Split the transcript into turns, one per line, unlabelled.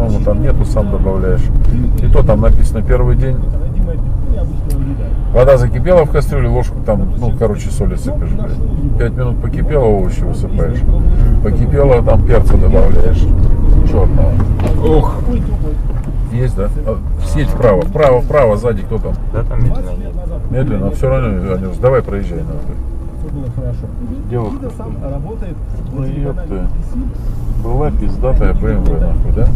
по-моему, там нету, сам добавляешь. И то там написано первый день. Вода закипела в кастрюле, ложку там, ну, короче, соли сыпешь, блядь. 5 минут покипело, овощи высыпаешь. Покипело, там перца добавляешь. Черного. Ух. Есть, да? Сеть вправо, вправо, вправо, сзади кто там?
Да, там медленно едет.
Медленно, все равно, Анюш, давай проезжай нахуй. Девушка, ну ёпта, была пиздатая BMW нахуй, да?